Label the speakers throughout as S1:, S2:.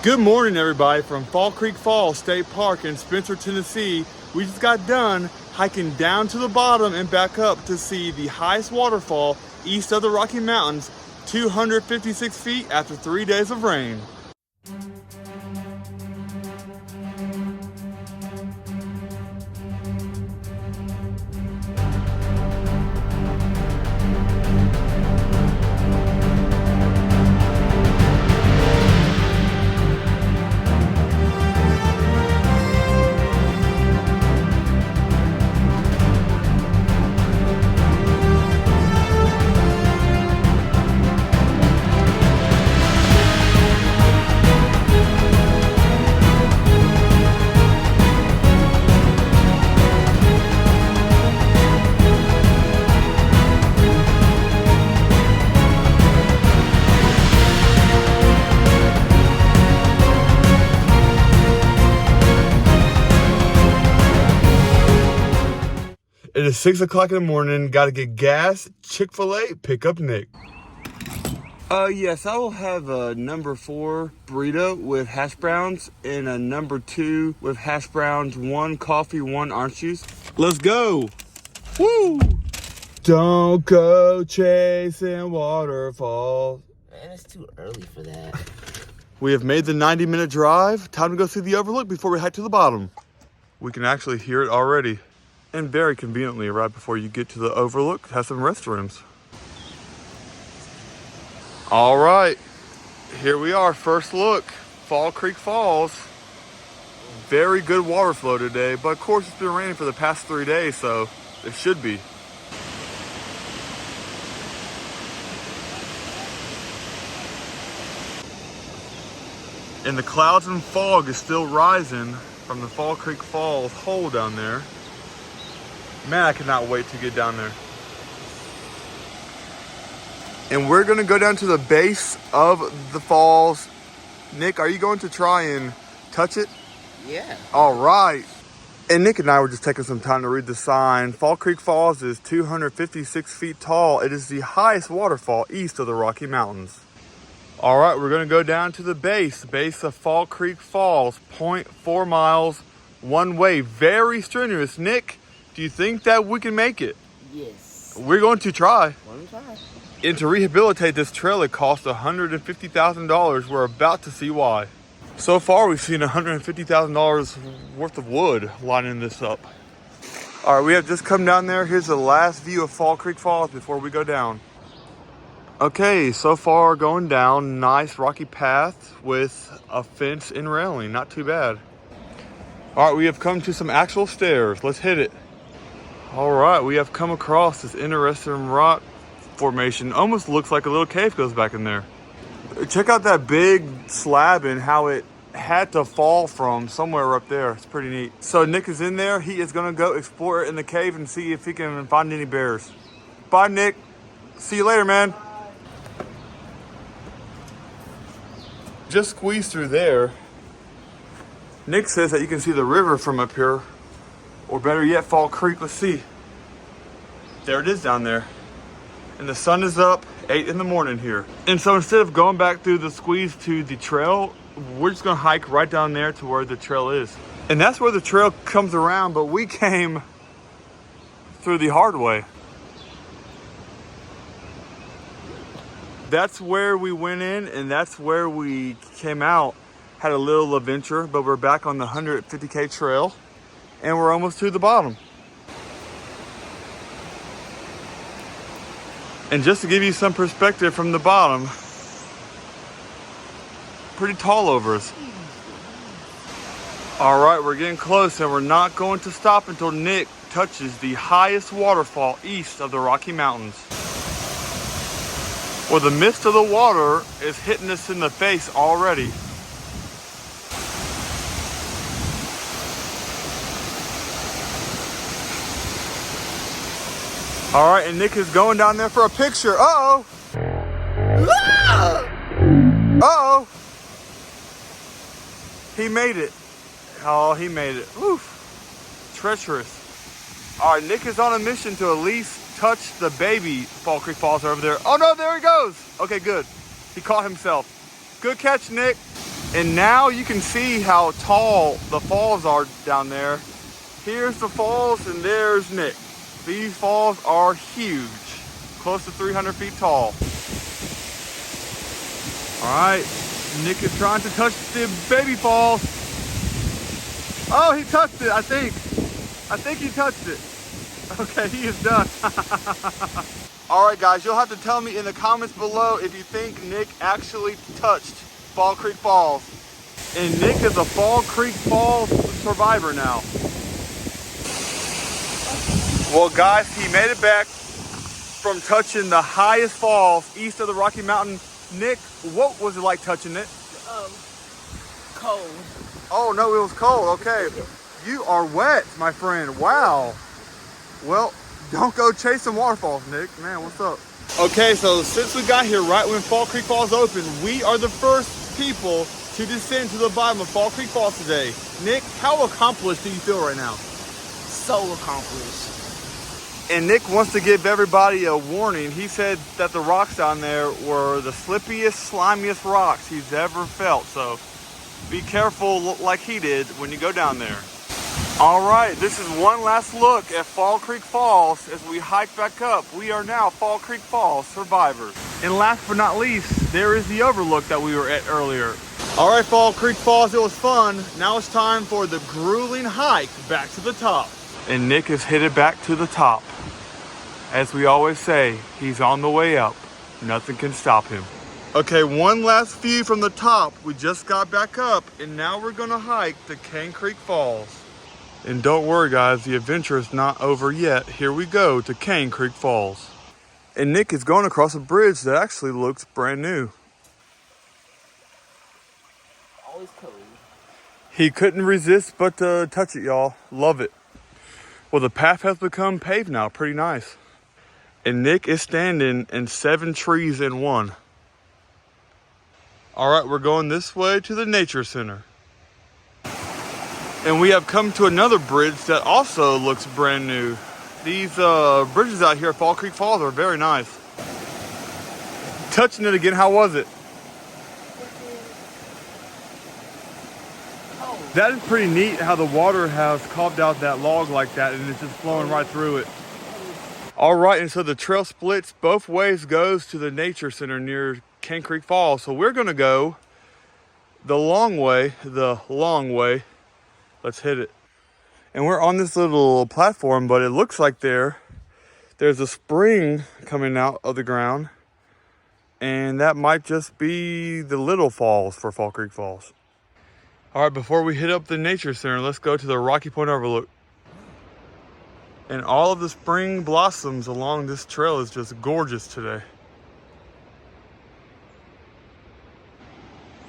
S1: Good morning, everybody, from Fall Creek Falls State Park in Spencer, Tennessee. We just got done hiking down to the bottom and back up to see the highest waterfall east of the Rocky Mountains, 256 feet after 3 days of rain. It is 6 o'clock in the morning. Got to get gas. Chick-fil-A, pick up Nick. Yes, I will have a number 4 burrito with hash browns and a number 2 with hash browns, 1 coffee, 1 orange juice. Let's go. Woo! Don't go chasing waterfalls.
S2: Man, it's too early for that.
S1: We have made the 90-minute drive. Time to go see the overlook before we hike to the bottom. We can actually hear it already. And very conveniently, right before you get to the overlook, it has some restrooms. All right, here we are, first look, Fall Creek Falls. Very good water flow today, but of course it's been raining for the past 3 days, so it should be. And the clouds and fog is still rising from the Fall Creek Falls hole down there. Man, I cannot wait to get down there. And we're gonna go down to the base of the falls. Nick, are you going to try and touch it?
S2: Yeah.
S1: All right. And Nick and I were just taking some time to read the sign. Fall Creek Falls is 256 feet tall. It is the highest waterfall east of the Rocky Mountains. All right, we're gonna go down to the base of Fall Creek Falls, 0.4 miles, one way, very strenuous. Nick, do you think that we can make it?
S2: Yes.
S1: We're going to try.
S2: One time.
S1: And to rehabilitate this trail, it cost $150,000. We're about to see why. So far, we've seen $150,000 worth of wood lining this up. All right, we have just come down there. Here's the last view of Fall Creek Falls before we go down. Okay, so far going down, nice rocky path with a fence and railing, not too bad. All right, we have come to some actual stairs. Let's hit it. All right, we have come across this interesting rock formation. Almost looks like a little cave goes back in there. Check out that big slab and how it had to fall from somewhere up there. It's pretty neat. So Nick is in there. He is gonna go explore in the cave and see if he can find any bears. Bye, Nick. See you later, man. Just squeeze through there. Nick says that you can see the river from up here, or better yet, Fall Creek. Let's see. There it is down there. And the sun is up, 8 in the morning here. And so instead of going back through the squeeze to the trail, we're just gonna hike right down there to where the trail is. And that's where the trail comes around, but we came through the hard way. That's where we went in and that's where we came out. Had a little adventure, but we're back on the 150K trail and we're almost to the bottom. And just to give you some perspective from the bottom, pretty tall over us. All right, we're getting close and we're not going to stop until Nick touches the highest waterfall east of the Rocky Mountains. Well, the mist of the water is hitting us in the face already. All right, and Nick is going down there for a picture. Uh-oh. Uh-oh. He made it. Oh, he made it. Oof. Treacherous. All right, Nick is on a mission to at least touch the baby Fall Creek Falls over there. Oh no, there he goes. Okay, good. He caught himself. Good catch, Nick. And now you can see how tall the falls are down there. Here's the falls and there's Nick. These falls are huge, close to 300 feet tall. All right, Nick is trying to touch the baby falls. Oh, he touched it, I think. I think he touched it. Okay, he is done. All right, guys, you'll have to tell me in the comments below if you think Nick actually touched Fall Creek Falls. And Nick is a Fall Creek Falls survivor now. Well, guys, he made it back from touching the highest falls east of the Rocky Mountain. Nick, what was it like touching it?
S2: Cold.
S1: Oh, no, it was cold. Okay. You are wet, my friend. Wow. Well, don't go chase some waterfalls, Nick. Man, what's up? Okay, so since we got here right when Fall Creek Falls opened, we are the first people to descend to the bottom of Fall Creek Falls today. Nick, how accomplished do you feel right now?
S2: So accomplished.
S1: And Nick wants to give everybody a warning. He said that the rocks down there were the slippiest, slimiest rocks he's ever felt. So be careful like he did when you go down there. All right, this is one last look at Fall Creek Falls as we hike back up. We are now Fall Creek Falls survivors. And last but not least, there is the overlook that we were at earlier. All right, Fall Creek Falls, it was fun. Now it's time for the grueling hike back to the top. And Nick is headed back to the top. As we always say, he's on the way up. Nothing can stop him. Okay, one last view from the top. We just got back up and now we're gonna hike to Cane Creek Falls. And don't worry guys, the adventure is not over yet. Here we go to Cane Creek Falls. And Nick is going across a bridge that actually looks brand new.
S2: Always cold.
S1: He couldn't resist but to touch it, y'all. Love it. Well, the path has become paved now, pretty nice. And Nick is standing in 7 trees in one. All right, we're going this way to the Nature Center. And we have come to another bridge that also looks brand new. These bridges out here at Fall Creek Falls are very nice. Touching it again, how was it? That is pretty neat how the water has carved out that log like that and it's just flowing right through it. All right, and so the trail splits both ways, goes to the Nature Center near Cane Creek Falls. So we're gonna go the long way. Let's hit it. And we're on this little platform, but it looks like there's a spring coming out of the ground. And that might just be the little falls for Fall Creek Falls. All right, before we hit up the Nature Center, let's go to the Rocky Point Overlook. And all of the spring blossoms along this trail is just gorgeous today.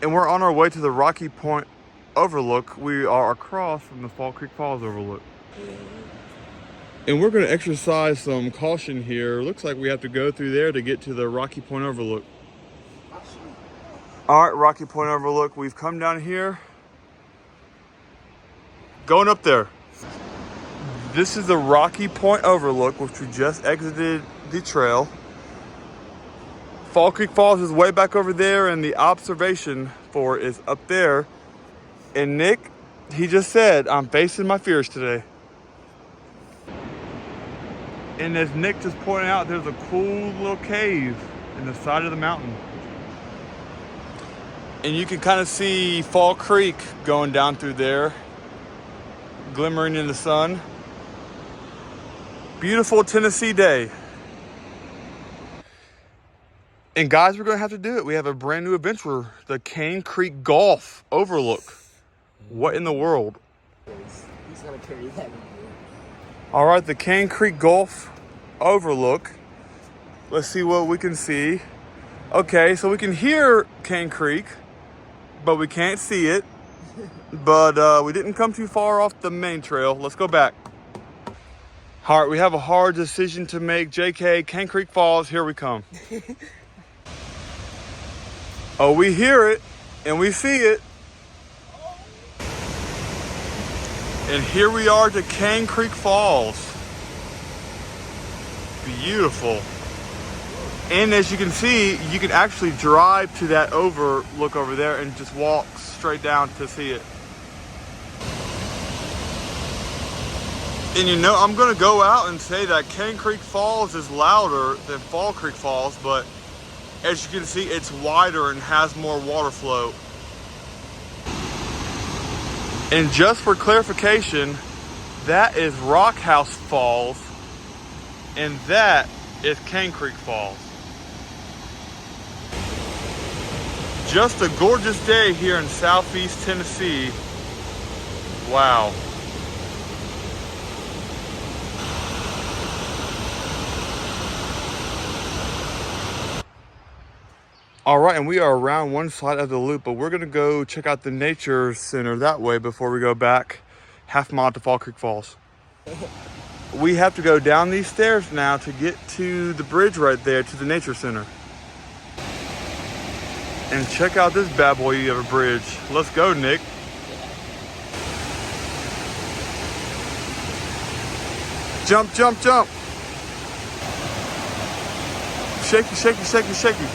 S1: And we're on our way to the Rocky Point Overlook. We are across from the Fall Creek Falls Overlook. And we're gonna exercise some caution here. Looks like we have to go through there to get to the Rocky Point Overlook. All right, Rocky Point Overlook, we've come down here. Going up there. This is the Rocky Point Overlook, which we just exited the trail. Fall Creek Falls is way back over there, and the observation for it is up there. And Nick, he just said, I'm facing my fears today. And as Nick just pointed out, there's a cool little cave in the side of the mountain. And you can kind of see Fall Creek going down through there, glimmering in the sun. Beautiful Tennessee day. And guys, we're gonna have to do it. We have a brand new adventure, the Cane Creek Golf Overlook. What in the world?
S2: He's gonna carry that in here.
S1: All right, the Cane Creek Golf Overlook. Let's see what we can see. Okay, so we can hear Cane Creek, but we can't see it. But we didn't come too far off the main trail. Let's go back. All right, we have a hard decision to make. JK, Cane Creek Falls, here we come. Oh, we hear it and we see it. And here we are to Cane Creek Falls. Beautiful. And as you can see, you can actually drive to that overlook over there and just walk straight down to see it. And you know, I'm gonna go out and say that Cane Creek Falls is louder than Fall Creek Falls, but as you can see, it's wider and has more water flow. And just for clarification, that is Rockhouse Falls, and that is Cane Creek Falls. Just a gorgeous day here in Southeast Tennessee. Wow. All right, and we are around one side of the loop, but we're gonna go check out the nature center that way before we go back half mile to Fall Creek Falls. We have to go down these stairs now to get to the bridge right there to the nature center. And check out this bad boy of a bridge. Let's go, Nick. Jump, jump, jump. Shaky, shaky, shaky, shaky.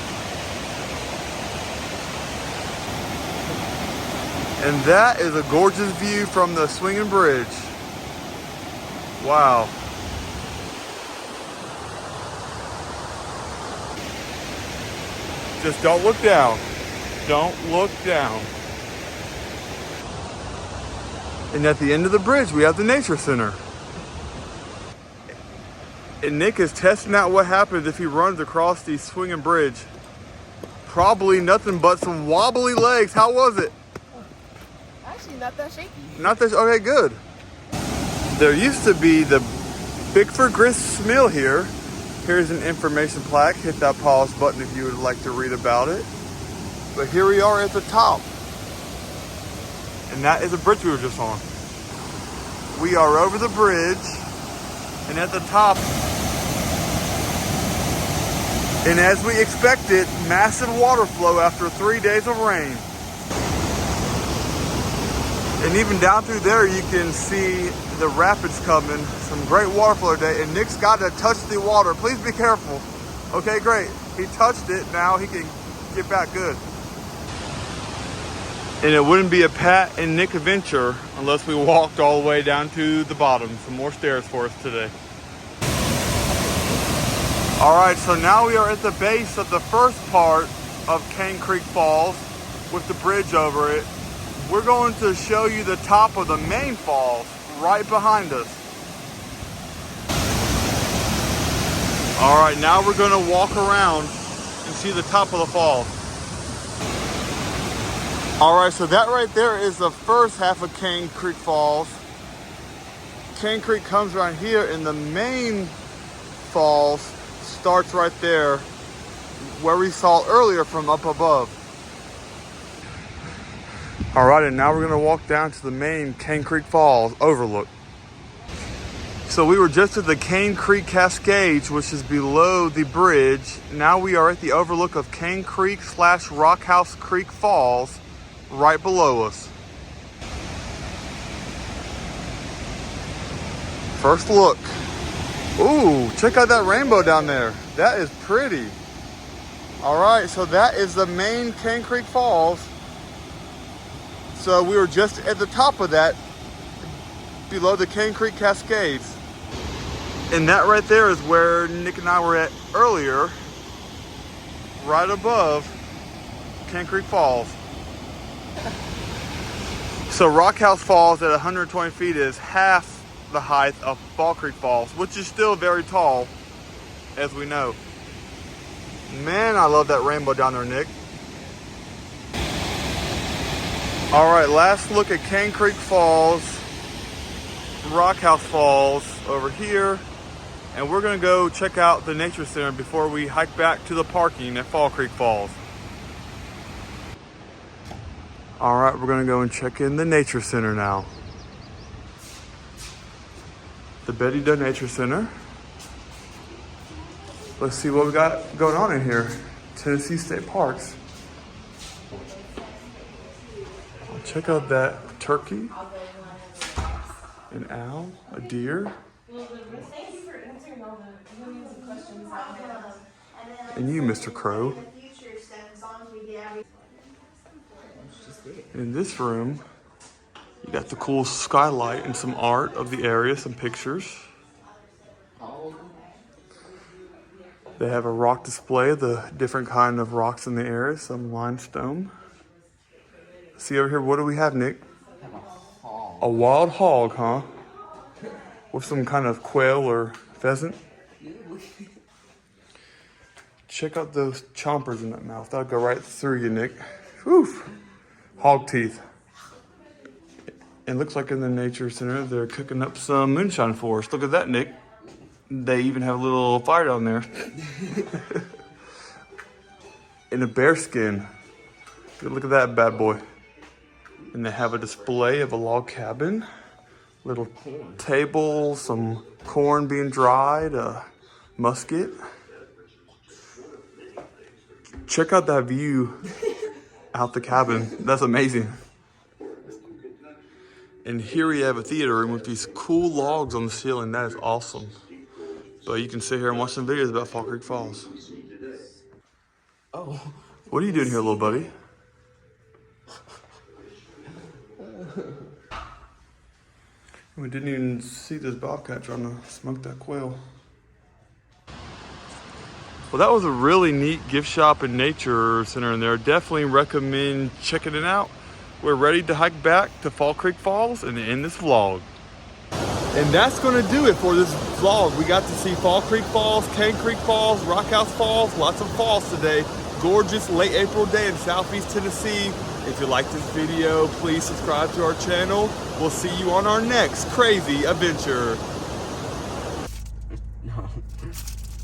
S1: And that is a gorgeous view from the swinging bridge. Wow. Just don't look down. Don't look down. And at the end of the bridge, we have the nature center. And Nick is testing out what happens if he runs across the swinging bridge. Probably nothing but some wobbly legs. How was it?
S2: Actually, not that shaky.
S1: Not that, okay, good. There used to be the Bickford Grist Mill here. Here's an information plaque. Hit that pause button if you would like to read about it. But here we are at the top. And that is a bridge we were just on. We are over the bridge and at the top. And as we expected, massive water flow after 3 days of rain. And even down through there, you can see the rapids coming. Some great water flow today. And Nick's got to touch the water. Please be careful. Okay, great. He touched it. Now he can get back good. And it wouldn't be a Pat and Nick adventure unless we walked all the way down to the bottom. Some more stairs for us today. All right, so now we are at the base of the first part of Cane Creek Falls with the bridge over it. We're going to show you the top of the main falls right behind us. All right, now we're going to walk around and see the top of the falls. All right, so that right there is the first half of Cane Creek Falls. Cane Creek comes around here and the main falls starts right there where we saw earlier from up above. All right, and now we're gonna walk down to the main Cane Creek Falls overlook. So we were just at the Cane Creek Cascades, which is below the bridge. Now we are at the overlook of Cane Creek / Rockhouse Creek Falls, right below us. First look. Ooh, check out that rainbow down there. That is pretty. All right, so that is the main Cane Creek Falls. So we were just at the top of that, below the Cane Creek Cascades. And that right there is where Nick and I were at earlier, right above Cane Creek Falls. So Rockhouse Falls at 120 feet is half the height of Fall Creek Falls, which is still very tall, as we know. Man, I love that rainbow down there, Nick. All right, last look at Cane Creek Falls, Rockhouse Falls over here, and we're gonna go check out the Nature Center before we hike back to the parking at Fall Creek Falls. All right, we're gonna go and check in the Nature Center now. The Betty Doe Nature Center. Let's see what we got going on in here. Tennessee State Parks. Check out that turkey, an owl, a deer.
S3: Thank you for answering all the millions of questions.
S1: And you, Mr. Crow. In this room, you got the cool skylight and some art of the area, some pictures. They have a rock display of the different kind of rocks in the area, some limestone. See over here, what do we have, Nick? A wild hog, huh? With some kind of quail or pheasant. Check out those chompers in that mouth. That'll go right through you, Nick. Whew. Hog teeth. It looks like in the nature center, they're cooking up some moonshine for us. Look at that, Nick. They even have a little fire down there. In a bear skin. Good look at that bad boy. And they have a display of a log cabin. Little table, some corn being dried, a musket. Check out that view out the cabin. That's amazing. And here we have a theater room with these cool logs on the ceiling. That is awesome. But you can sit here and watch some videos about Fall Creek Falls.
S3: Oh.
S1: What are you doing here, little buddy? We didn't even see this bobcat trying to smoke that quail. Well, that was a really neat gift shop and nature center in there. Definitely recommend checking it out. We're ready to hike back to Fall Creek Falls and end this vlog. And that's gonna do it for this vlog. We got to see Fall Creek Falls, Cane Creek Falls, Rockhouse Falls, lots of falls today. Gorgeous late April day in Southeast Tennessee. If you like this video, please subscribe to our channel. We'll see you on our next crazy adventure.
S3: No,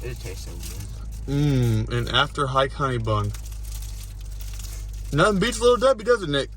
S3: it tastes so good.
S1: An after hike honey bun. Nothing beats Little Debbie, does it, Nick?